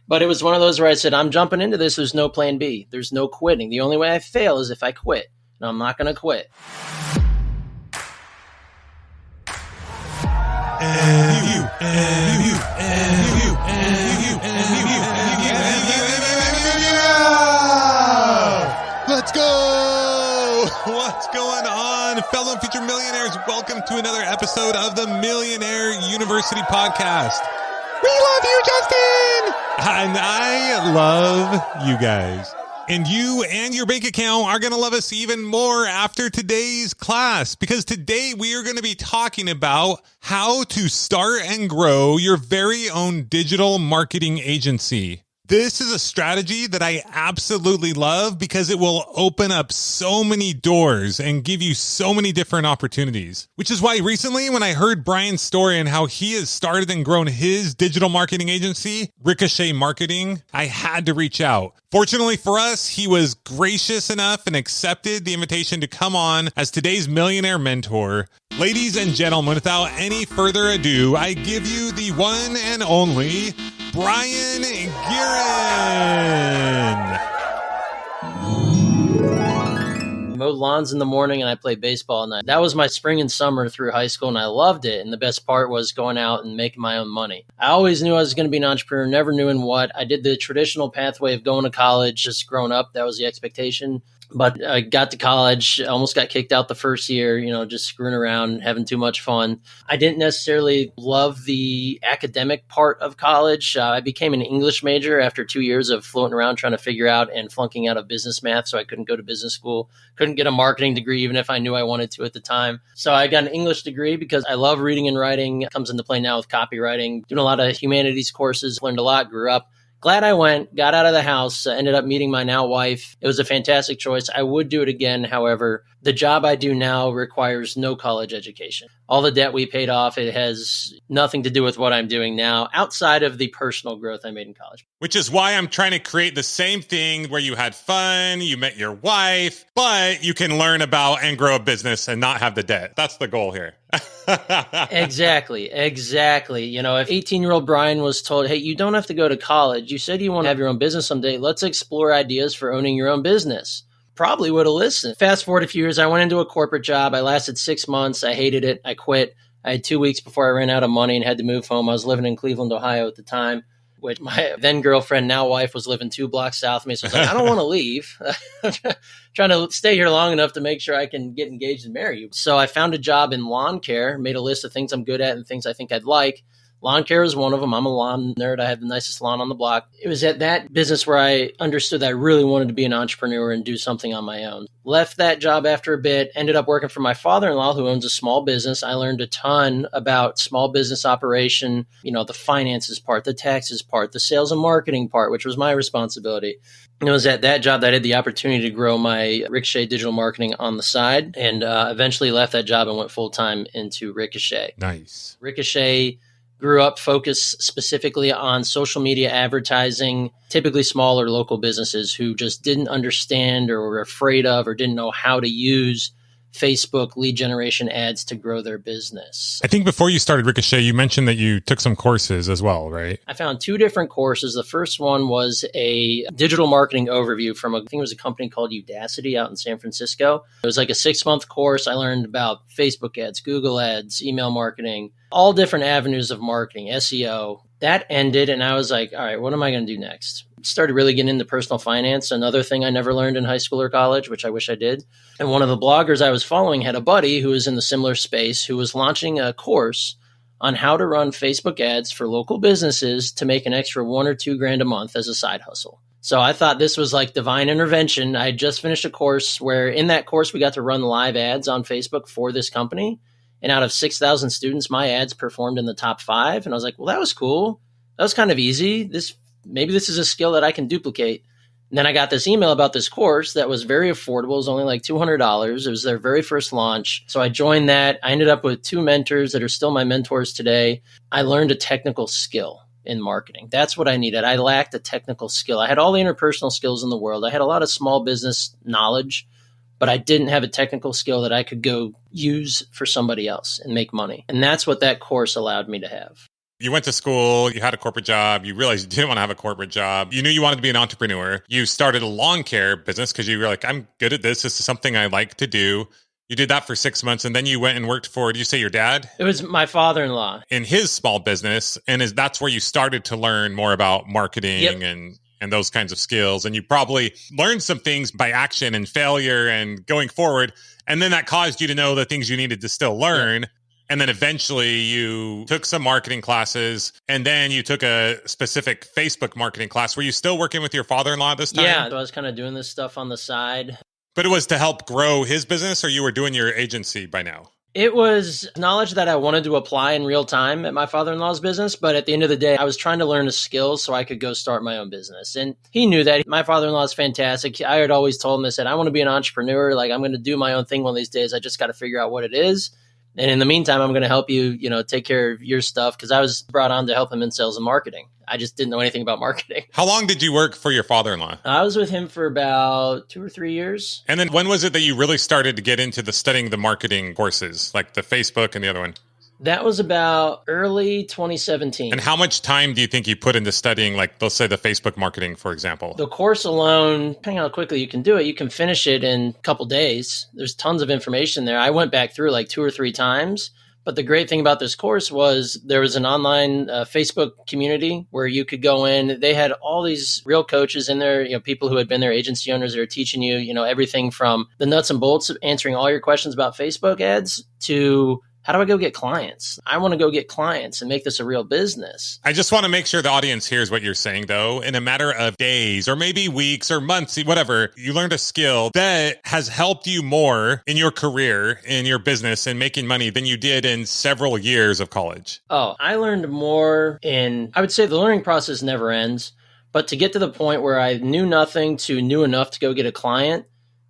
But it was one of those where I said, I'm jumping into this. There's no plan B. There's no quitting. The only way I fail is if I quit. And I'm not going to quit. Let's go! What's going on, fellow future millionaires? Welcome to another episode of the Millionaire University podcast. We love you, Justin! And I love you guys. And you and your bank account are going to love us even more after today's class, because today we are going to be talking about how to start and grow your very own digital marketing agency. This is a strategy that I absolutely love because it will open up so many doors and give you so many different opportunities, which is why recently when I heard Brien's story and how he has started and grown his digital marketing agency, Ricochet Marketing, I had to reach out. Fortunately for us, he was gracious enough and accepted the invitation to come on as today's Millionaire Mentor. Ladies and gentlemen, without any further ado, I give you the one and only Brien Gearin. I mowed lawns in the morning and I played baseball at night. That was my spring and summer through high school, and I loved it. And the best part was going out and making my own money. I always knew I was going to be an entrepreneur, never knew in what. I did the traditional pathway of going to college, just growing up. That was the expectation. But I got to college, almost got kicked out the first year, just screwing around, having too much fun. I didn't necessarily love the academic part of college. I became an English major after 2 years of floating around trying to figure out and flunking out of business math. So I couldn't go to business school, couldn't get a marketing degree, even if I knew I wanted to at the time. So I got an English degree because I love reading and writing. It comes into play now with copywriting, doing a lot of humanities courses, learned a lot, grew up. Glad I went, got out of the house, ended up meeting my now wife. It was a fantastic choice. I would do it again. However, the job I do now requires no college education. All the debt we paid off, it has nothing to do with what I'm doing now outside of the personal growth I made in college. Which is why I'm trying to create the same thing where you had fun, you met your wife, but you can learn about and grow a business and not have the debt. That's the goal here. Exactly. If 18-year-old Brien was told, hey, you don't have to go to college. You said you want to have your own business someday. Let's explore ideas for owning your own business. Probably would have listened. Fast forward a few years, I went into a corporate job. I lasted 6 months. I hated it. I quit. I had 2 weeks before I ran out of money and had to move home. I was living in Cleveland, Ohio at the time, which my then girlfriend, now wife, was living 2 blocks south of me. So I was like, I don't want to leave. I'm trying to stay here long enough to make sure I can get engaged and marry you. So I found a job in lawn care, made a list of things I'm good at and things I think I'd like. Lawn care is one of them. I'm a lawn nerd. I have the nicest lawn on the block. It was at that business where I understood that I really wanted to be an entrepreneur and do something on my own. Left that job after a bit, ended up working for my father-in-law who owns a small business. I learned a ton about small business operation, the finances part, the taxes part, the sales and marketing part, which was my responsibility. And it was at that job that I had the opportunity to grow my Ricochet digital marketing on the side, and eventually left that job and went full-time into Ricochet. Nice. Ricochet grew up focused specifically on social media advertising, typically smaller local businesses who just didn't understand or were afraid of or didn't know how to use Facebook lead generation ads to grow their business. I think before you started Ricochet, you mentioned that you took some courses as well, right? I found 2 different courses. The first one was a digital marketing overview from I think it was a company called Udacity out in San Francisco. It was like a 6-month course. I learned about Facebook ads, Google ads, email marketing, all different avenues of marketing, SEO. That ended, and I was like, all right, what am I going to do next? Started really getting into personal finance, another thing I never learned in high school or college, which I wish I did. And one of the bloggers I was following had a buddy who was in the similar space who was launching a course on how to run Facebook ads for local businesses to make an extra $1 or $2 grand a month as a side hustle. So I thought this was like divine intervention. I just finished a course where in that course, we got to run live ads on Facebook for this company. And out of 6,000 students, my ads performed in the top 5. And I was like, well, that was cool. That was kind of easy. Maybe this is a skill that I can duplicate. And then I got this email about this course that was very affordable. It was only like $200. It was their very first launch. So I joined that. I ended up with 2 mentors that are still my mentors today. I learned a technical skill in marketing. That's what I needed. I lacked a technical skill. I had all the interpersonal skills in the world. I had a lot of small business knowledge, but I didn't have a technical skill that I could go use for somebody else and make money. And that's what that course allowed me to have. You went to school, you had a corporate job, you realized you didn't want to have a corporate job. You knew you wanted to be an entrepreneur. You started a lawn care business because you were like, I'm good at this. This is something I like to do. You did that for 6 months, and then you went and worked for, did you say your dad? It was my father-in-law. In his small business, and that's where you started to learn more about marketing and those kinds of skills. And you probably learned some things by action and failure and going forward. And then that caused you to know the things you needed to still learn. Yep. And then eventually you took some marketing classes, and then you took a specific Facebook marketing class. Were you still working with your father-in-law at this time? Yeah, I was kind of doing this stuff on the side. But it was to help grow his business, or you were doing your agency by now? It was knowledge that I wanted to apply in real time at my father-in-law's business. But at the end of the day, I was trying to learn the skills so I could go start my own business. And he knew that. My father-in-law is fantastic. I had always told him, I said, I want to be an entrepreneur. Like, I'm going to do my own thing one of these days. I just got to figure out what it is. And in the meantime, I'm going to help you, take care of your stuff, because I was brought on to help him in sales and marketing. I just didn't know anything about marketing. How long did you work for your father-in-law? I was with him for about 2 or 3 years. And then when was it that you really started to get into studying the marketing courses, like the Facebook and the other one? That was about early 2017. And how much time do you think you put into studying, like, let's say the Facebook marketing, for example? The course alone, depending on how quickly you can do it, you can finish it in a couple days. There's tons of information there. I went back through like 2 or 3 times. But the great thing about this course was there was an online Facebook community where you could go in. They had all these real coaches in there, people who had been their agency owners that are teaching you, everything from the nuts and bolts of answering all your questions about Facebook ads to how do I go get clients? I want to go get clients and make this a real business. I just want to make sure the audience hears what you're saying, though. In a matter of days or maybe weeks or months, whatever, you learned a skill that has helped you more in your career, in your business, and making money than you did in several years of college. Oh, I learned more I would say the learning process never ends. But to get to the point where I knew nothing to knew enough to go get a client,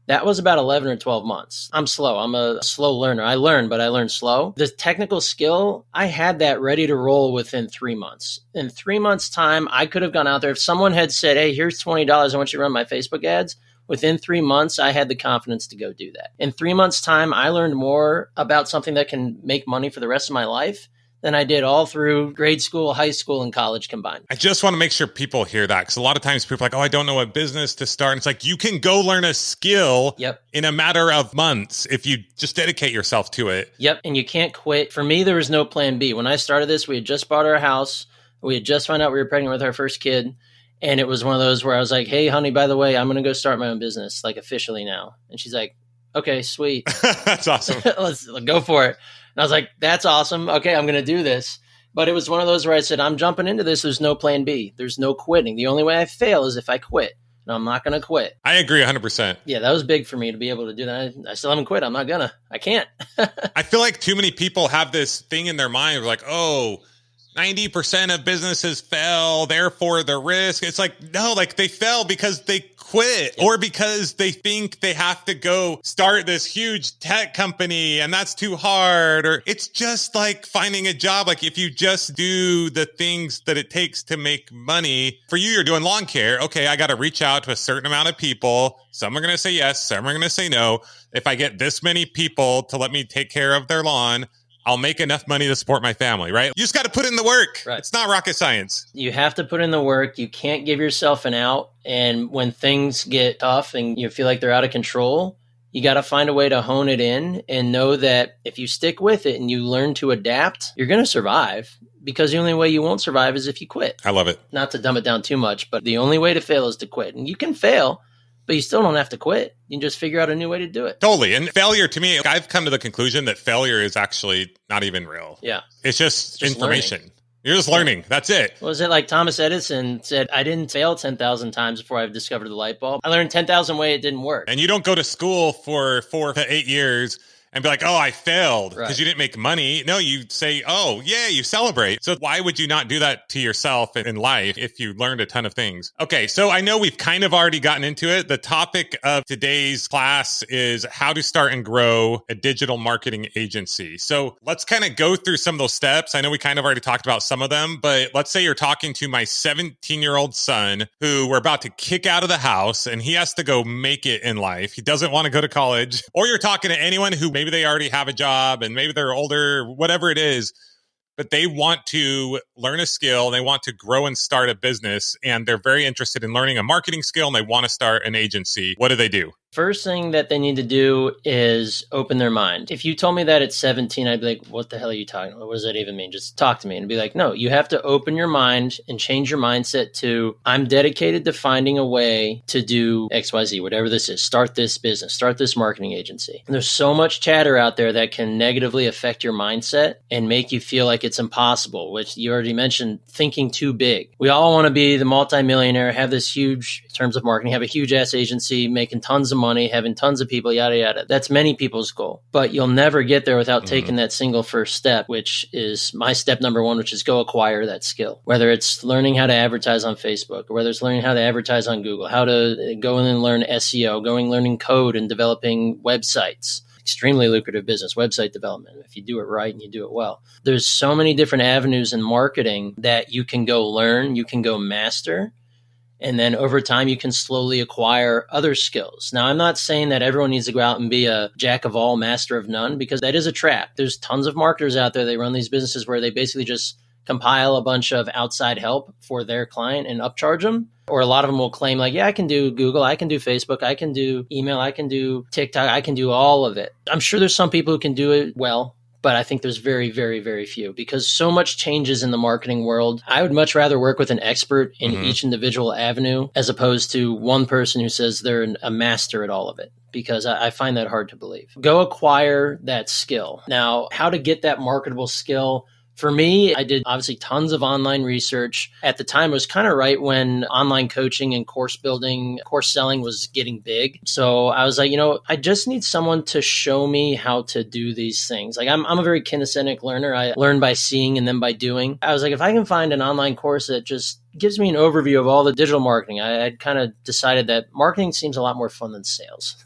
that was about 11 or 12 months. I'm slow. I'm a slow learner. I learn, but I learn slow. The technical skill, I had that ready to roll within 3 months. In 3 months' time, I could have gone out there. If someone had said, hey, here's $20, I want you to run my Facebook ads, within 3 months, I had the confidence to go do that. In 3 months' time, I learned more about something that can make money for the rest of my life than I did all through grade school, high school, and college combined. I just want to make sure people hear that, because a lot of times people are like, oh, I don't know what business to start. And it's like, you can go learn a skill in a matter of months if you just dedicate yourself to it. Yep. And you can't quit. For me, there was no plan B. When I started this, we had just bought our house. We had just found out we were pregnant with our first kid. And it was one of those where I was like, hey, honey, by the way, I'm going to go start my own business, like officially now. And she's like, okay, sweet. That's awesome. Let's go for it. And I was like, that's awesome. Okay, I'm going to do this. But it was one of those where I said, I'm jumping into this. There's no plan B. There's no quitting. The only way I fail is if I quit. And I'm not going to quit. I agree 100%. Yeah, that was big for me to be able to do that. I still haven't quit. I'm not going to. I can't. I feel like too many people have this thing in their mind. Like, oh, 90% of businesses fail, therefore the risk. It's like, no, like they fail because they quit or because they think they have to go start this huge tech company and that's too hard. Or it's just like finding a job. Like if you just do the things that it takes to make money. For you, you're doing lawn care. Okay, I got to reach out to a certain amount of people. Some are going to say yes, some are going to say no. If I get this many people to let me take care of their lawn, I'll make enough money to support my family, right? You just got to put in the work. Right. It's not rocket science. You have to put in the work. You can't give yourself an out. And when things get tough and you feel like they're out of control, you got to find a way to hone it in and know that if you stick with it and you learn to adapt, you're going to survive, because the only way you won't survive is if you quit. I love it. Not to dumb it down too much, but the only way to fail is to quit. And you can fail, but you still don't have to quit. You can just figure out a new way to do it. Totally. And failure, to me, I've come to the conclusion that failure is actually not even real. Yeah. It's just information. Learning. You're just learning. That's it. Was it like Thomas Edison said, I didn't fail 10,000 times before I discovered the light bulb. I learned 10,000 ways it didn't work. And you don't go to school for 4 to 8 years and be like, oh, I failed because you didn't make money. No, you say, oh, yeah, you celebrate. So why would you not do that to yourself in life if you learned a ton of things? Okay, so I know we've kind of already gotten into it. The topic of today's class is how to start and grow a digital marketing agency. So let's kind of go through some of those steps. I know we kind of already talked about some of them, but let's say you're talking to my 17-year-old son who we're about to kick out of the house and he has to go make it in life. He doesn't want to go to college. Or you're talking to anyone who maybe they already have a job and maybe they're older, whatever it is. but they want to learn a skill. They want to grow and start a business, and they're very interested in learning a marketing skill, and they want to start an agency. What do? First thing that they need to do is open their mind. If you told me that at 17, I'd be like, what the hell are you talking about? What does that even mean? Just talk to me. And be like, no, you have to open your mind and change your mindset to, I'm dedicated to finding a way to do XYZ, whatever this is. Start this business, start this marketing agency. And there's so much chatter out there that can negatively affect your mindset and make you feel like it's impossible, which you already mentioned, thinking too big. We all want to be the multimillionaire, have this huge, in terms of marketing, have a huge ass agency, making tons of money, having tons of people, yada, yada. That's many people's goal. But you'll never get there without taking that single first step, which is my step number one, which is go acquire that skill. Whether it's learning how to advertise on Facebook, or whether it's learning how to advertise on Google, how to go in and learn SEO, learning code and developing websites. Extremely lucrative business, website development, if you do it right and you do it well. There's so many different avenues in marketing that you can go learn, you can go master. And then over time, you can slowly acquire other skills. Now, I'm not saying that everyone needs to go out and be a jack of all, master of none, because that is a trap. There's tons of marketers out there. They run these businesses where they basically just compile a bunch of outside help for their client and upcharge them. Or a lot of them will claim like, yeah, I can do Google, I can do Facebook, I can do email, I can do TikTok, I can do all of it. I'm sure there's some people who can do it well, but I think there's very, very, very few because so much changes in the marketing world. I would much rather work with an expert in each individual avenue as opposed to one person who says they're a master at all of it, because I find that hard to believe. Go acquire that skill. Now, how to get that marketable skill? For me, I did obviously tons of online research. At the time, it was kind of right when online coaching and course building, course selling was getting big. So I was like, I just need someone to show me how to do these things. Like I'm a very kinesthetic learner. I learn by seeing and then by doing. I was like, if I can find an online course that just gives me an overview of all the digital marketing, I'd kind of decided that marketing seems a lot more fun than sales.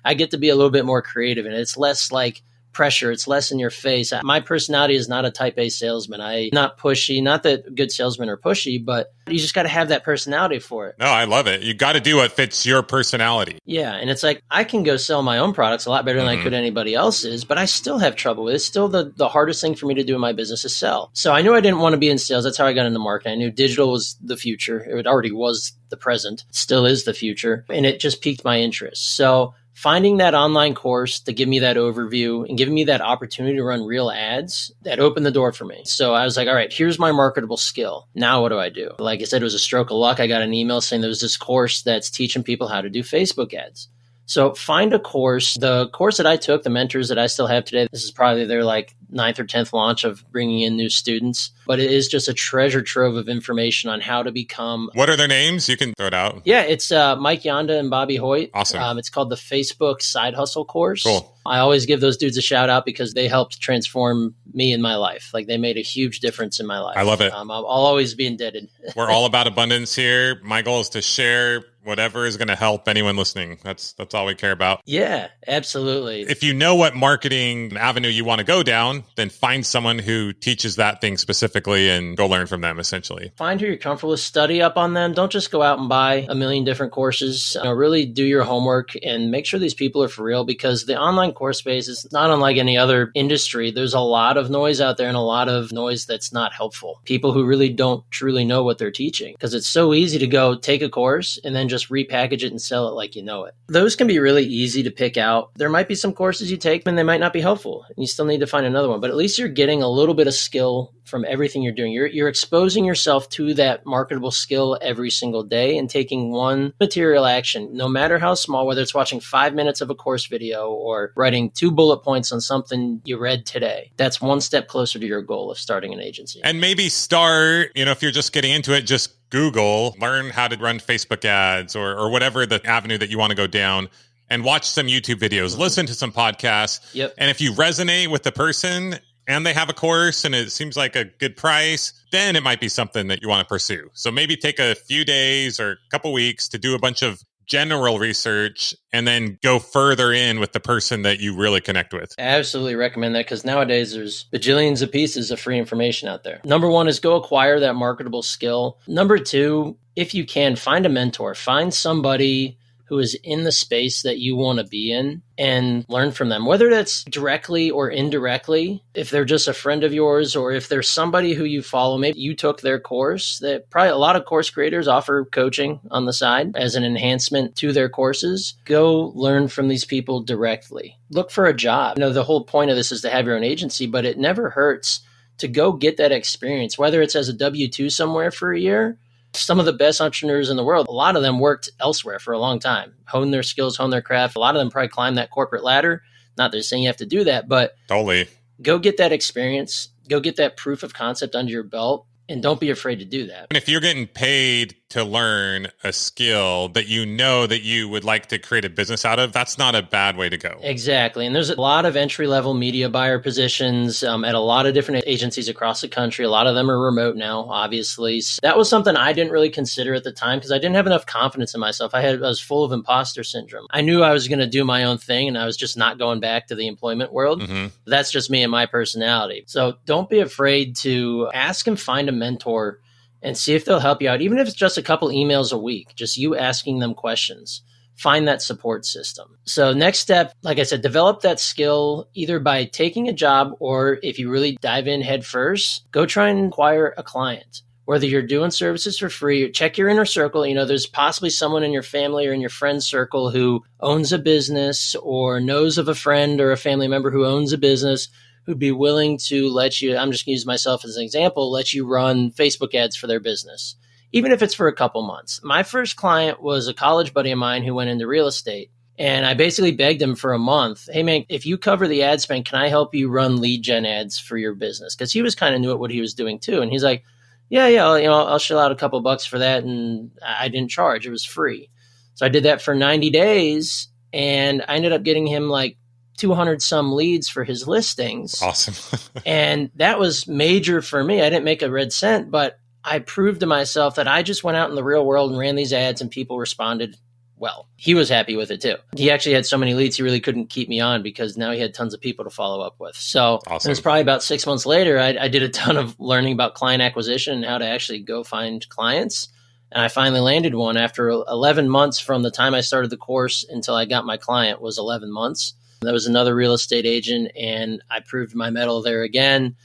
I get to be a little bit more creative and it's less like pressure. It's less in your face. My personality is not a type A salesman. I'm not pushy. Not that good salesmen are pushy, but you just got to have that personality for it. No, I love it. You got to do what fits your personality. Yeah. And it's like, I can go sell my own products a lot better than I could anybody else's, but I still have trouble with it. It's still the hardest thing for me to do in my business is sell. So I knew I didn't want to be in sales. That's how I got into marketing. I knew digital was the future. It already was the present, still is the future. And it just piqued my interest. So finding that online course to give me that overview and giving me that opportunity to run real ads, that opened the door for me. So I was like, all right, here's my marketable skill. Now what do I do? Like I said, it was a stroke of luck. I got an email saying there was this course that's teaching people how to do Facebook ads. So find a course. The course that I took, the mentors that I still have today, this is probably their like 9th or 10th launch of bringing in new students, but it is just a treasure trove of information on how to become. What are their names? You can throw it out. Yeah, it's Mike Yonda and Bobby Hoyt. Awesome. It's called the Facebook Side Hustle course. Cool. I always give those dudes a shout out because they helped transform me in my life. Like they made a huge difference in my life. I love it. I'll always be indebted. We're all about abundance here. My goal is to share whatever is going to help anyone listening. That's all we care about. Yeah, absolutely. If you know what marketing avenue you want to go down, then find someone who teaches that thing specifically and go learn from them, essentially. Find who you're comfortable with, study up on them. Don't just go out and buy a million different courses. Really do your homework and make sure these people are for real, because the online course space is not unlike any other industry. There's a lot of noise out there and a lot of noise that's not helpful. People who really don't truly know what they're teaching, because it's so easy to go take a course and then just repackage it and sell it like you know it. Those can be really easy to pick out. There might be some courses you take and they might not be helpful. And you still need to find another one, but at least you're getting a little bit of skill from everything you're doing. You're exposing yourself to that marketable skill every single day and taking one material action, no matter how small, whether it's watching 5 minutes of a course video or writing 2 bullet points on something you read today. That's one step closer to your goal of starting an agency. And maybe start, if you're just getting into it, just Google, learn how to run Facebook ads or whatever the avenue that you want to go down, and watch some YouTube videos, listen to some podcasts. Yep. And if you resonate with the person and they have a course and it seems like a good price, then it might be something that you want to pursue. So maybe take a few days or a couple weeks to do a bunch of general research and then go further in with the person that you really connect with. I absolutely recommend that, because nowadays there's bajillions of pieces of free information out there. Number one is go acquire that marketable skill. Number two, if you can, find a mentor. Find somebody who is in the space that you want to be in and learn from them, whether that's directly or indirectly. If they're just a friend of yours, or if there's somebody who you follow, maybe you took their course. That probably a lot of course creators offer coaching on the side as an enhancement to their courses. Go learn from these people directly. Look for a job. The whole point of this is to have your own agency, but it never hurts to go get that experience, whether it's as a W-2 somewhere for a year. Some of the best entrepreneurs in the world, a lot of them worked elsewhere for a long time, honed their skills, honed their craft. A lot of them probably climbed that corporate ladder. Not that they're saying you have to do that, but totally. Go get that experience, go get that proof of concept under your belt, and don't be afraid to do that. And if you're getting paid to learn a skill that you know that you would like to create a business out of, that's not a bad way to go. Exactly. And there's a lot of entry-level media buyer positions at a lot of different agencies across the country. A lot of them are remote now, obviously. So that was something I didn't really consider at the time because I didn't have enough confidence in myself. I was full of imposter syndrome. I knew I was going to do my own thing and I was just not going back to the employment world. Mm-hmm. That's just me and my personality. So don't be afraid to ask and find a mentor and see if they'll help you out, even if it's just a couple emails a week, just you asking them questions. Find that support system. So next step, like I said, develop that skill either by taking a job, or if you really dive in head first, go try and acquire a client. Whether you're doing services for free, check your inner circle. There's possibly someone in your family or in your friend circle who owns a business or knows of a friend or a family member who owns a business who'd be willing to let you, I'm just going to use myself as an example, let you run Facebook ads for their business, even if it's for a couple months. My first client was a college buddy of mine who went into real estate. And I basically begged him for a month, hey man, if you cover the ad spend, can I help you run lead gen ads for your business? Because he was kind of new at what he was doing too. And he's like, yeah, I'll shell out a couple bucks for that. And I didn't charge, it was free. So I did that for 90 days and I ended up getting him like 200 some leads for his listings. Awesome. And that was major for me. I didn't make a red cent, but I proved to myself that I just went out in the real world and ran these ads and people responded well. He was happy with it too. He actually had so many leads, he really couldn't keep me on because now he had tons of people to follow up with. So awesome. It was probably about 6 months later, I did a ton of learning about client acquisition and how to actually go find clients. And I finally landed one after 11 months from the time I started the course until I got my client was 11 months. That was another real estate agent, and I proved my mettle there again.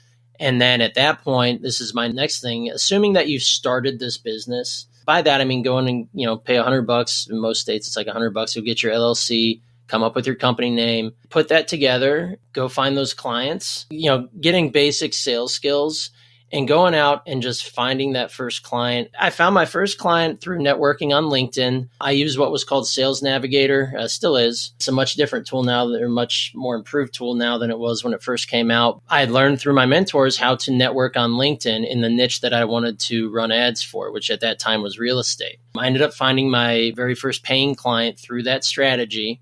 And then at that point, this is my next thing, assuming that you've started this business. By that, I mean, go in and, pay $100. In most states, it's like $100. You'll get your LLC, come up with your company name, put that together, go find those clients, getting basic sales skills and going out and just finding that first client. I found my first client through networking on LinkedIn. I used what was called Sales Navigator, still is. It's a much different tool now. They're a much more improved tool now than it was when it first came out. I had learned through my mentors how to network on LinkedIn in the niche that I wanted to run ads for, which at that time was real estate. I ended up finding my very first paying client through that strategy.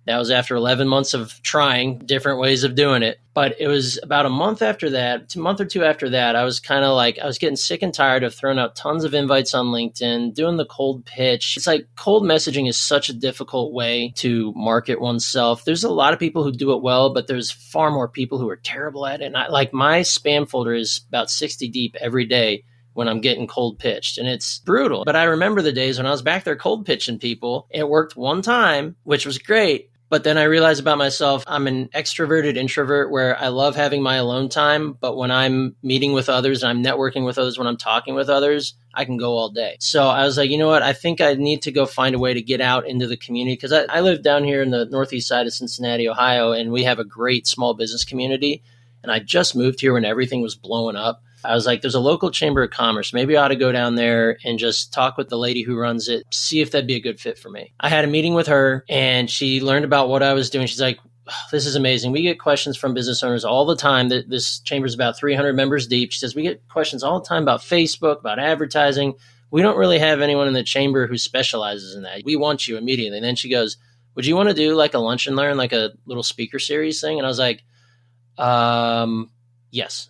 That was after 11 months of trying different ways of doing it. But it was about a month after that, a month or two after that, I was kind of like, I was getting sick and tired of throwing out tons of invites on LinkedIn, doing the cold pitch. It's like cold messaging is such a difficult way to market oneself. There's a lot of people who do it well, but there's far more people who are terrible at it. And my spam folder is about 60 deep every day when I'm getting cold pitched, and it's brutal. But I remember the days when I was back there cold pitching people. It worked one time, which was great. But then I realized about myself, I'm an extroverted introvert where I love having my alone time. But when I'm meeting with others and I'm networking with others, when I'm talking with others, I can go all day. So I was like, you know what? I think I need to go find a way to get out into the community because I live down here in the northeast side of Cincinnati, Ohio, and we have a great small business community. And I just moved here when everything was blowing up. I was like, there's a local chamber of commerce. Maybe I ought to go down there and just talk with the lady who runs it, see if that'd be a good fit for me. I had a meeting with her and she learned about what I was doing. She's like, oh, this is amazing. We get questions from business owners all the time. This chamber is about 300 members deep. She says, we get questions all the time about Facebook, about advertising. We don't really have anyone in the chamber who specializes in that. We want you immediately. And then she goes, would you want to do like a lunch and learn, like a little speaker series thing? And I was like, yes.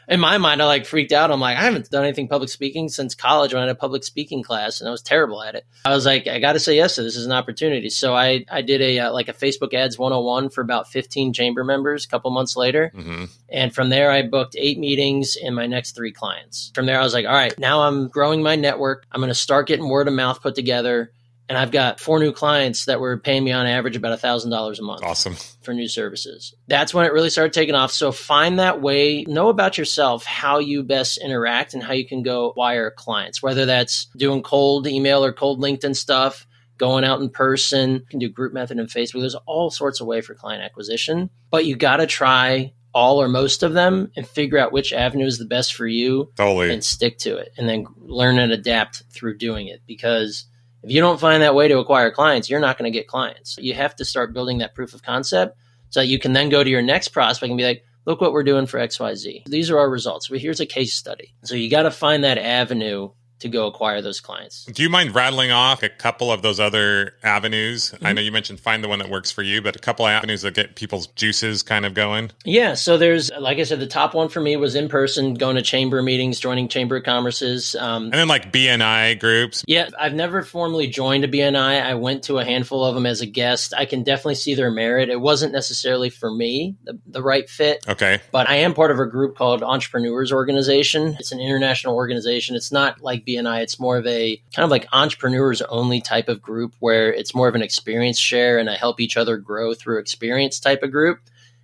In my mind, I freaked out. I'm like, I haven't done anything public speaking since college when I had a public speaking class and I was terrible at it. I was like, I got to say yes to this is an opportunity. So I did a Facebook ads 101 for about 15 chamber members a couple months later. Mm-hmm. And from there, I booked 8 meetings and my next 3 clients. From there, I was like, all right, now I'm growing my network. I'm going to start getting word of mouth put together. And I've got 4 new clients that were paying me on average about $1,000 a month. Awesome. For new services. That's when it really started taking off. So find that way, know about yourself, how you best interact and how you can go acquire clients, whether that's doing cold email or cold LinkedIn stuff, going out in person, you can do group method in Facebook. There's all sorts of ways for client acquisition, but you got to try all or most of them and figure out which avenue is the best for you. Totally. And stick to it and then learn and adapt through doing it, because if you don't find that way to acquire clients, you're not going to get clients. You have to start building that proof of concept so that you can then go to your next prospect and be like, look what we're doing for XYZ. These are our results. Well, here's a case study. So you got to find that avenue to go acquire those clients. Do you mind rattling off a couple of those other avenues? Mm-hmm. I know you mentioned find the one that works for you, but a couple of avenues that get people's juices kind of going. Yeah. So there's, like I said, the top one for me was in person, going to chamber meetings, joining chamber of commerces. And then like BNI groups. Yeah. I've never formally joined a BNI. I went to a handful of them as a guest. I can definitely see their merit. It wasn't necessarily for me, the right fit. Okay. But I am part of a group called Entrepreneurs Organization. It's an international organization. It's not like BNI. It's more of a kind of like entrepreneurs only type of group where it's more of an experience share and I help each other grow through experience type of group.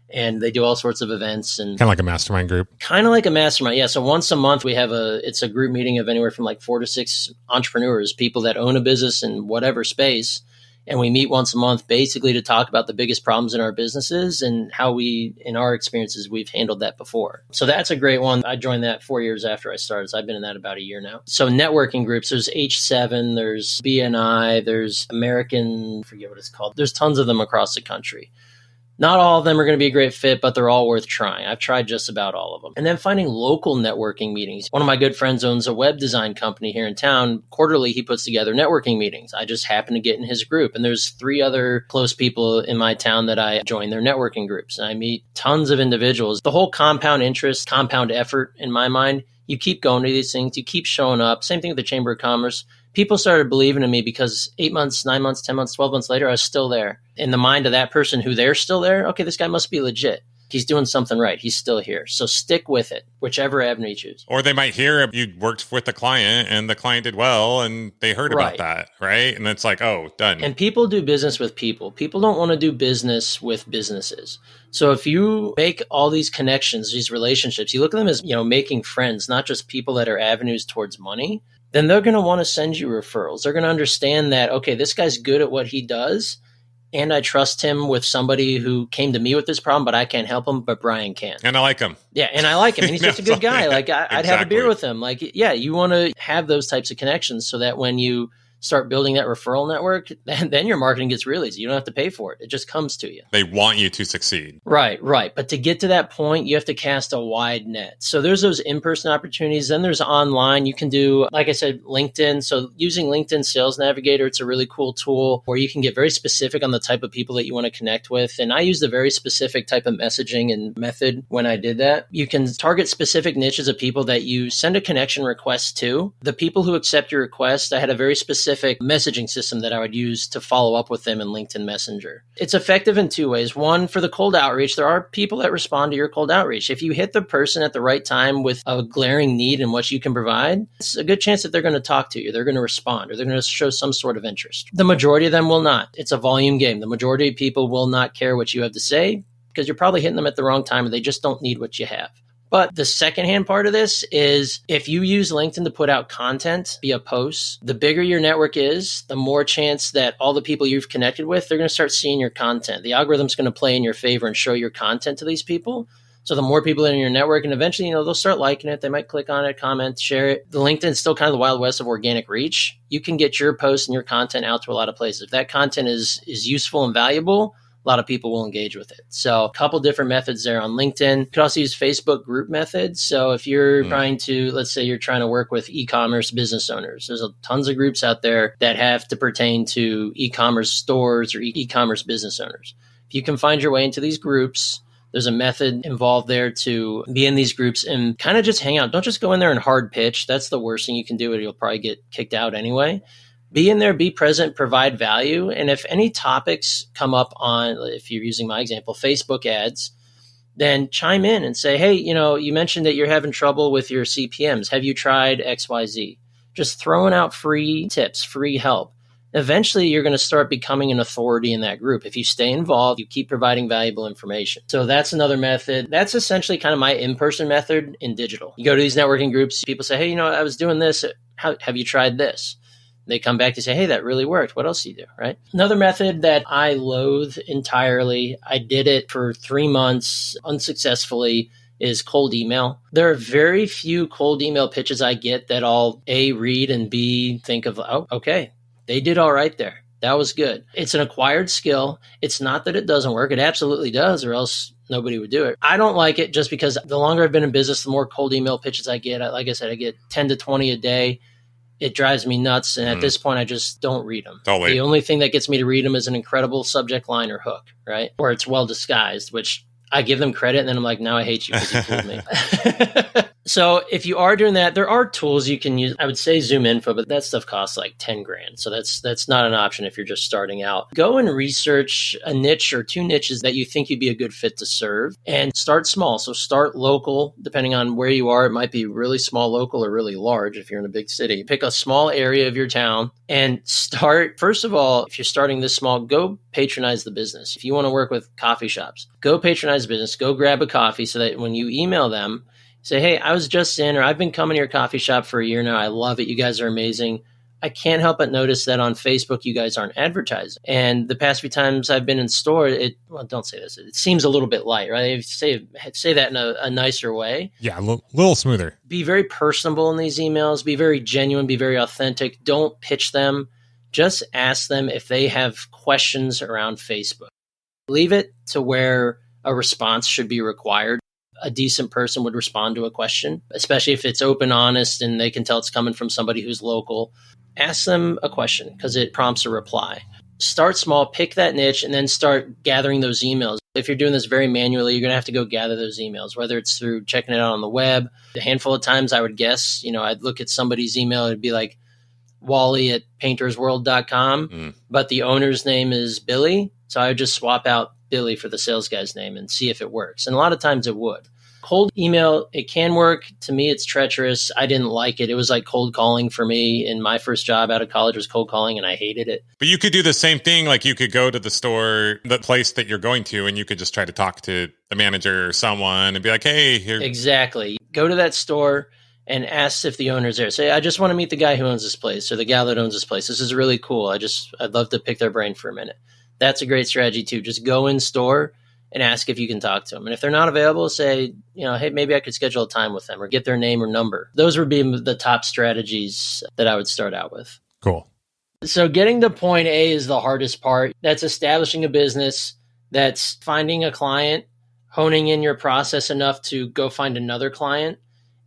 And they do all sorts of events and kind of like a mastermind group. Kind of like a mastermind. Yeah. So once a month we have it's a group meeting of anywhere from like 4 to 6 entrepreneurs, people that own a business in whatever space. And we meet once a month basically to talk about the biggest problems in our businesses and how we, in our experiences, we've handled that before. So that's a great one. I joined that 4 years after I started. So I've been in that about a year now. So networking groups, there's H7, there's BNI, there's American, I forget what it's called. There's tons of them across the country. Not all of them are going to be a great fit, but they're all worth trying. I've tried just about all of them. And then finding local networking meetings. One of my good friends owns a web design company here in town. Quarterly, he puts together networking meetings. I just happen to get in his group. And there's 3 other close people in my town that I join their networking groups. And I meet tons of individuals. The whole compound interest, compound effort in my mind. You keep going to these things. You keep showing up. Same thing with the Chamber of Commerce. People started believing in me because 8 months, 9 months, 10 months, 12 months later, I was still there. In the mind of that person who they're still there, okay, this guy must be legit. He's doing something right. He's still here. So stick with it, whichever avenue you choose. Or they might hear you worked with the client and the client did well and they heard about that, right? And it's like, oh, done. And people do business with people. People don't want to do business with businesses. So if you make all these connections, these relationships, you look at them as, making friends, not just people that are avenues towards money, then they're going to want to send you referrals. They're going to understand that, okay, this guy's good at what he does, and I trust him with somebody who came to me with this problem, but I can't help him, but Brien can. And I like him. Yeah, and I like him. And he's just a good guy. Like, I'd have a beer with him. Like, yeah, you want to have those types of connections so that when you start building that referral network, then your marketing gets real easy. You don't have to pay for it. It just comes to you. They want you to succeed. Right. But to get to that point, you have to cast a wide net. So there's those in-person opportunities. Then there's online. You can do, like I said, LinkedIn. So using LinkedIn Sales Navigator, it's a really cool tool where you can get very specific on the type of people that you want to connect with. And I used a very specific type of messaging and method when I did that. You can target specific niches of people that you send a connection request to. The people who accept your request, I had a very specific messaging system that I would use to follow up with them in LinkedIn Messenger. It's effective in 2 ways. One, for the cold outreach, there are people that respond to your cold outreach. If you hit the person at the right time with a glaring need in what you can provide, it's a good chance that they're going to talk to you. They're going to respond or they're going to show some sort of interest. The majority of them will not. It's a volume game. The majority of people will not care what you have to say because you're probably hitting them at the wrong time and they just don't need what you have. But the secondhand part of this is if you use LinkedIn to put out content via posts, the bigger your network is, the more chance that all the people you've connected with, they're going to start seeing your content. The algorithm's going to play in your favor and show your content to these people. So the more people in your network, and eventually, they'll start liking it. They might click on it, comment, share it. The LinkedIn is still kind of the Wild West of organic reach. You can get your posts and your content out to a lot of places. If that content is useful and valuable, a lot of people will engage with it. So a couple different methods there on LinkedIn. You could also use Facebook group methods. So if you're trying to, let's say you're trying to work with e-commerce business owners, there's tons of groups out there that have to pertain to e-commerce stores or e-commerce business owners. If you can find your way into these groups, there's a method involved there to be in these groups and kind of just hang out. Don't just go in there and hard pitch. That's the worst thing you can do. You'll probably get kicked out anyway. Be in there, be present, provide value. And if any topics come up on, if you're using my example, Facebook ads, then chime in and say, hey, you mentioned that you're having trouble with your CPMs. Have you tried XYZ? Just throwing out free tips, free help. eventually you're going to start becoming an authority in that group. If you stay involved, you keep providing valuable information. So that's another method. That's essentially kind of my in-person method in digital. You go to these networking groups, people say, hey, I was doing this. Have you tried this? They come back to say, hey, that really worked. What else do you do, right? Another method that I loathe entirely, I did it for 3 months unsuccessfully, is cold email. There are very few cold email pitches I get that I'll A, read, and B, think of, oh, okay, they did all right there. That was good. It's an acquired skill. It's not that it doesn't work. It absolutely does, or else nobody would do it. I don't like it just because the longer I've been in business, the more cold email pitches I get. Like I said, I get 10 to 20 a day. It drives me nuts. And at this point, I just don't read them. Totally. The only thing that gets me to read them is an incredible subject line or hook, right? Or it's well disguised, which I give them credit. And then I'm like, now I hate you because you fooled me. So if you are doing that, there are tools you can use. I would say Zoom Info, but that stuff costs like 10 grand. So that's not an option if you're just starting out. Go and research a niche or two niches that you think you'd be a good fit to serve, and start small. So start local, depending on where you are. It might be really small local or really large if you're in a big city. Pick a small area of your town and start. First of all, if you're starting this small, go patronize the business. If you want to work with coffee shops, go patronize the business, go grab a coffee so that when you email them, say, hey, I was just in, or I've been coming to your coffee shop for a year now. I love it. You guys are amazing. I can't help but notice that on Facebook, you guys aren't advertising. And the past few times I've been in store, don't say this. It seems a little bit light, right? Say that in a nicer way. Yeah, a little smoother. Be very personable in these emails. Be very genuine. Be very authentic. Don't pitch them. Just ask them if they have questions around Facebook. Leave it to where a response should be required. A decent person would respond to a question, especially if it's open, honest, and they can tell it's coming from somebody who's local. Ask them a question because it prompts a reply. Start small, pick that niche, and then start gathering those emails. If you're doing this very manually, you're going to have to go gather those emails, whether it's through checking it out on the web. A handful of times I would guess, I'd look at somebody's email. It'd be like Wally@paintersworld.com, but the owner's name is Billy. So I would just swap out Billy for the sales guy's name and see if it works. And a lot of times it would. Cold email, it can work. To me, it's treacherous. I didn't like it. It was like cold calling for me. In my first job out of college was cold calling, and I hated it. But you could do the same thing. Like you could go to the store, the place that you're going to, and you could just try to talk to the manager or someone and be like, hey, here. Exactly. Go to that store and ask if the owner's there. Say, I just want to meet the guy who owns this place or the gal that owns this place. This is really cool. I'd love to pick their brain for a minute. That's a great strategy too. Just go in store and ask if you can talk to them. And if they're not available, say, hey, maybe I could schedule a time with them or get their name or number. Those would be the top strategies that I would start out with. Cool. So getting to point A is the hardest part. That's establishing a business. That's finding a client, honing in your process enough to go find another client,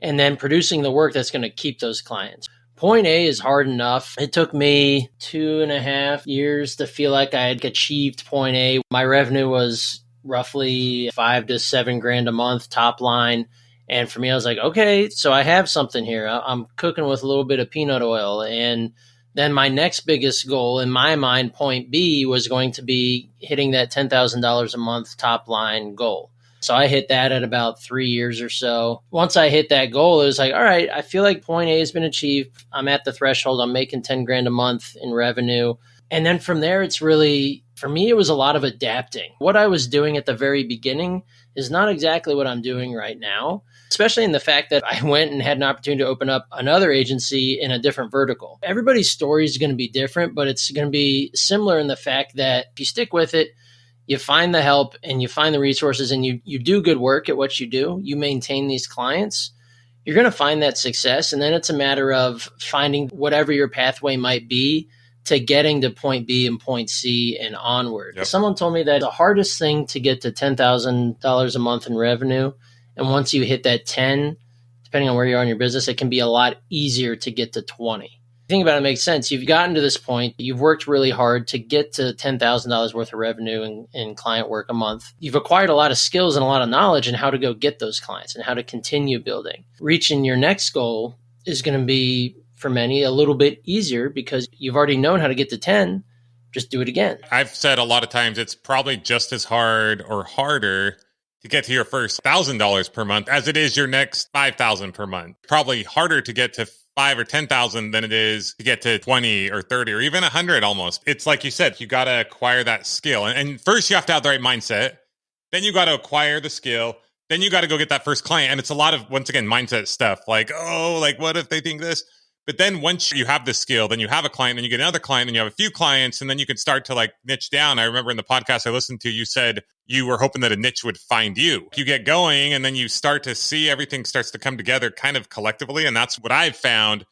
and then producing the work that's going to keep those clients. Point A is hard enough. It took me 2.5 years to feel like I had achieved point A. My revenue was roughly 5 to 7 grand a month top line. And for me, I was like, okay, so I have something here. I'm cooking with a little bit of peanut oil. And then my next biggest goal in my mind, point B, was going to be hitting that $10,000 a month top line goal. So I hit that at about 3 years or so. Once I hit that goal, it was like, all right, I feel like point A has been achieved. I'm at the threshold. I'm making 10 grand a month in revenue. And then from there, it's really, for me, it was a lot of adapting. What I was doing at the very beginning is not exactly what I'm doing right now, especially in the fact that I went and had an opportunity to open up another agency in a different vertical. Everybody's story is going to be different, but it's going to be similar in the fact that if you stick with it, you find the help and you find the resources and you do good work at what you do, you maintain these clients, you're going to find that success. And then it's a matter of finding whatever your pathway might be to getting to point B and point C and onward. Yep. Someone told me that the hardest thing to get to $10,000 a month in revenue, and once you hit that 10, depending on where you are in your business, it can be a lot easier to get to 20. Think about it, makes sense. You've gotten to this point. You've worked really hard to get to $10,000 worth of revenue in client work a month. You've acquired a lot of skills and a lot of knowledge in how to go get those clients and how to continue building. Reaching your next goal is going to be, for many, a little bit easier because you've already known how to get to 10. Just do it again. I've said a lot of times it's probably just as hard or harder to get to your first $1,000 per month as it is your next $5,000 per month. Probably harder to get to 5 or 10,000 than it is to get to 20 or 30 or even 100 almost. It's like you said, you got to acquire that skill. And first you have to have the right mindset. Then you got to acquire the skill. Then you got to go get that first client. And it's a lot of, once again, mindset stuff like, oh, like what if they think this? But then once you have the skill, then you have a client, then you get another client, then you have a few clients, and then you can start to like niche down. I remember in the podcast I listened to, you said you were hoping that a niche would find you. You get going and then you start to see everything starts to come together kind of collectively. And that's what I've found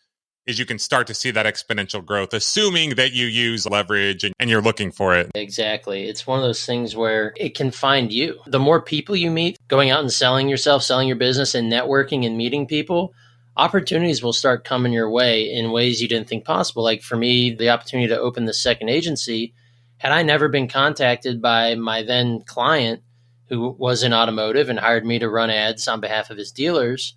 is you can start to see that exponential growth, assuming that you use leverage and you're looking for it. Exactly. It's one of those things where it can find you. The more people you meet, going out and selling yourself, selling your business and networking and meeting people, opportunities will start coming your way in ways you didn't think possible. Like for me, the opportunity to open the second agency, had I never been contacted by my then client who was in automotive and hired me to run ads on behalf of his dealers,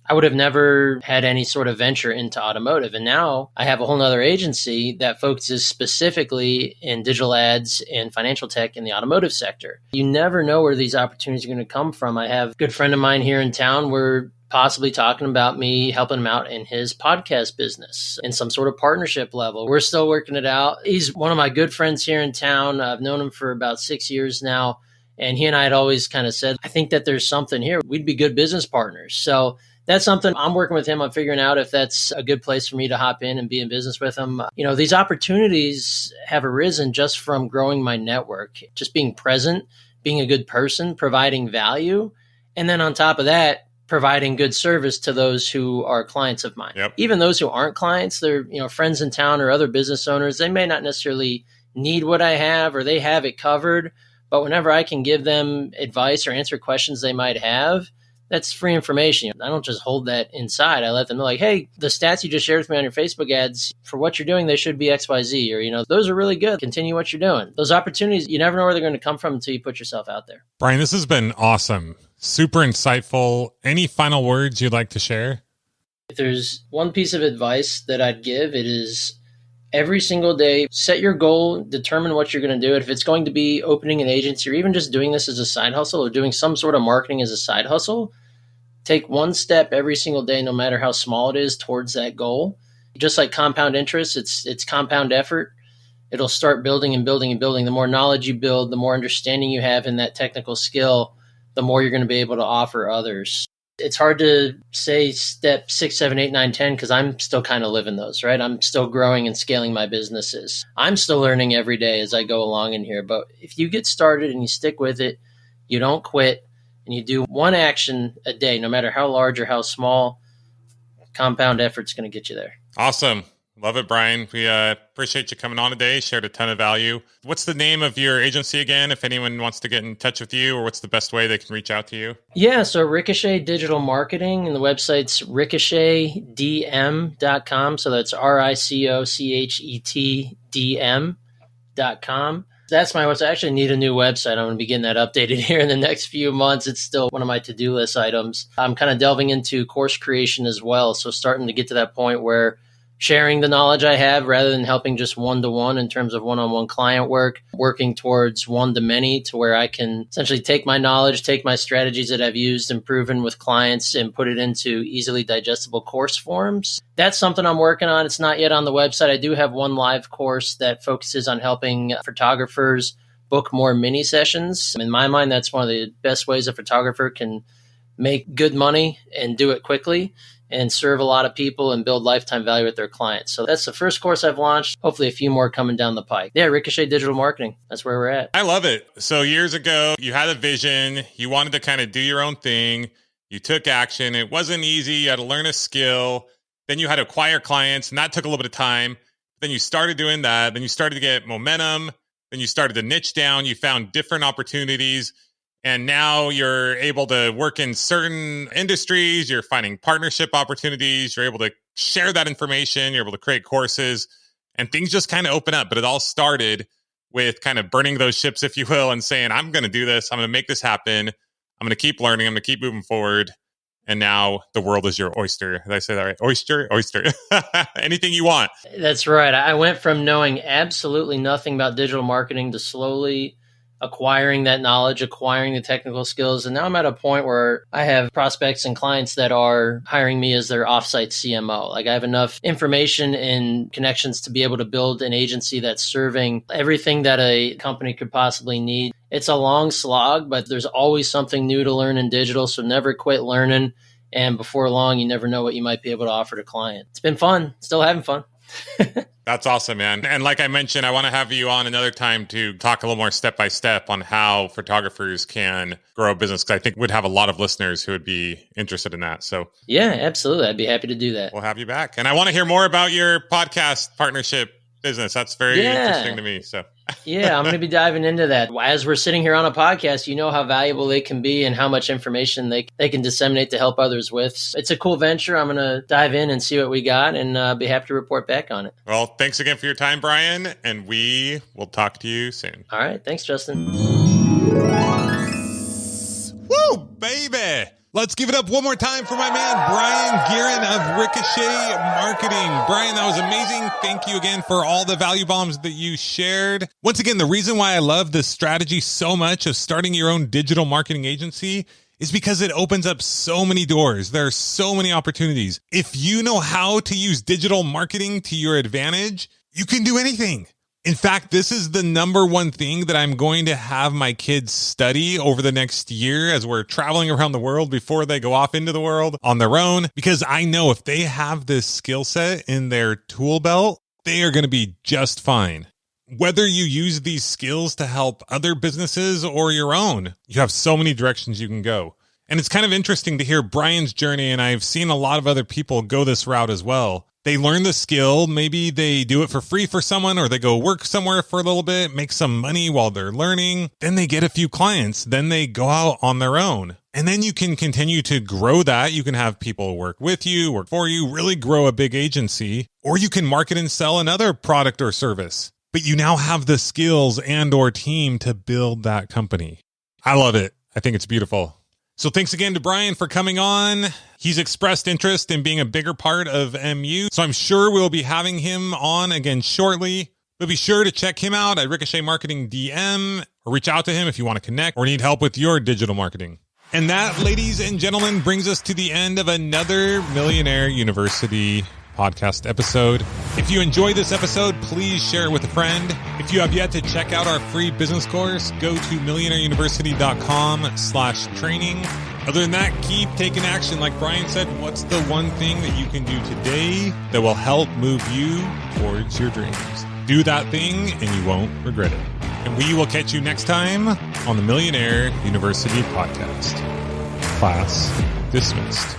I would have never had any sort of venture into automotive. And now I have a whole nother agency that focuses specifically in digital ads and financial tech in the automotive sector. You never know where these opportunities are going to come from. I have a good friend of mine here in town. We're possibly talking about me helping him out in his podcast business in some sort of partnership level. We're still working it out. He's one of my good friends here in town. I've known him for about 6 years now. And he and I had always kind of said, I think that there's something here. We'd be good business partners. So that's something I'm working with him on figuring out if that's a good place for me to hop in and be in business with him. You know, these opportunities have arisen just from growing my network, just being present, being a good person, providing value. And then on top of that, providing good service to those who are clients of mine. Yep. Even those who aren't clients, they're, you know, friends in town or other business owners. They may not necessarily need what I have or they have it covered. But whenever I can give them advice or answer questions they might have, that's free information. I don't just hold that inside. I let them know like, hey, the stats you just shared with me on your Facebook ads, for what you're doing, they should be XYZ, or, you know, those are really good. Continue what you're doing. Those opportunities, you never know where they're going to come from until you put yourself out there. Brien, this has been awesome. Super insightful. Any final words you'd like to share? If there's one piece of advice that I'd give, it is every single day, set your goal, determine what you're going to do. If it's going to be opening an agency or even just doing this as a side hustle or doing some sort of marketing as a side hustle, take one step every single day, no matter how small it is, towards that goal. Just like compound interest, it's compound effort. It'll start building and building and building. The more knowledge you build, the more understanding you have in that technical skill, the more you're going to be able to offer others. It's hard to say step 6, 7, 8, 9, 10 because I'm still kind of living those, right? I'm still growing and scaling my businesses. I'm still learning every day as I go along in here. But if you get started and you stick with it, you don't quit, and you do one action a day, no matter how large or how small, compound effort's going to get you there. Awesome. Love it, Brien. We appreciate you coming on today. Shared a ton of value. What's the name of your agency again, if anyone wants to get in touch with you, or what's the best way they can reach out to you? Yeah, so Ricochet Digital Marketing, and the website's ricochettdm.com. So that's RICOCHETDM.com. That's my website. I actually need a new website. I'm going to be getting that updated here in the next few months. It's still one of my to-do list items. I'm kind of delving into course creation as well. So starting to get to that point where sharing the knowledge I have rather than helping just one-to-one in terms of one-on-one client work, working towards one-to-many to where I can essentially take my knowledge, take my strategies that I've used and proven with clients and put it into easily digestible course forms. That's something I'm working on. It's not yet on the website. I do have one live course that focuses on helping photographers book more mini sessions. In my mind, that's one of the best ways a photographer can make good money and do it quickly and serve a lot of people and build lifetime value with their clients. So that's the first course I've launched. Hopefully a few more coming down the pike. Yeah, Ricochet Digital Marketing. That's where we're at. I love it. So years ago, you had a vision. You wanted to kind of do your own thing. You took action. It wasn't easy. You had to learn a skill. Then you had to acquire clients, and that took a little bit of time. Then you started doing that. Then you started to get momentum. Then you started to niche down. You found different opportunities. And now you're able to work in certain industries. You're finding partnership opportunities. You're able to share that information. You're able to create courses, and things just kind of open up. But it all started with kind of burning those ships, if you will, and saying, I'm going to do this. I'm going to make this happen. I'm going to keep learning. I'm going to keep moving forward. And now the world is your oyster. Did I say that right? Oyster. Anything you want. That's right. I went from knowing absolutely nothing about digital marketing to slowly acquiring that knowledge, acquiring the technical skills. And now I'm at a point where I have prospects and clients that are hiring me as their offsite CMO. Like I have enough information and connections to be able to build an agency that's serving everything that a company could possibly need. It's a long slog, but there's always something new to learn in digital. So never quit learning. And before long, you never know what you might be able to offer to client. It's been fun. Still having fun. That's awesome, man. And like I mentioned, I want to have you on another time to talk a little more step by step on how photographers can grow a business, because I think we'd have a lot of listeners who would be interested in that. So yeah, absolutely. I'd be happy to do that. We'll have you back. And I want to hear more about your podcast partnership business. That's very interesting to me. So yeah, I'm going to be diving into that. As we're sitting here on a podcast, you know how valuable they can be and how much information they can disseminate to help others with. It's a cool venture. I'm going to dive in and see what we got and be happy to report back on it. Well, thanks again for your time, Brien, and we will talk to you soon. All right. Thanks, Justin. Woo, baby. Let's give it up one more time for my man, Brien Gearin of Ricochet Marketing. Brien, that was amazing. Thank you again for all the value bombs that you shared. Once again, the reason why I love this strategy so much of starting your own digital marketing agency is because it opens up so many doors. There are so many opportunities. If you know how to use digital marketing to your advantage, you can do anything. In fact, this is the number one thing that I'm going to have my kids study over the next year as we're traveling around the world before they go off into the world on their own, because I know if they have this skill set in their tool belt, they are going to be just fine. Whether you use these skills to help other businesses or your own, you have so many directions you can go. And it's kind of interesting to hear Brien's journey, and I've seen a lot of other people go this route as well. They learn the skill, maybe they do it for free for someone, or they go work somewhere for a little bit, make some money while they're learning. Then they get a few clients, then they go out on their own. And then you can continue to grow that. You can have people work with you, work for you, really grow a big agency, or you can market and sell another product or service. But you now have the skills and or team to build that company. I love it. I think it's beautiful. So thanks again to Brien for coming on. He's expressed interest in being a bigger part of MU, so I'm sure we'll be having him on again shortly. But be sure to check him out at Ricochet Marketing DM, or reach out to him if you want to connect or need help with your digital marketing. And that, ladies and gentlemen, brings us to the end of another Millionaire University podcast episode. If you enjoyed this episode, please share it with a friend. If you have yet to check out our free business course, go to millionaireuniversity.com/training. Other than that, keep taking action. Like Brien said, what's the one thing that you can do today that will help move you towards your dreams? Do that thing and you won't regret it. And we will catch you next time on the Millionaire University podcast. Class dismissed.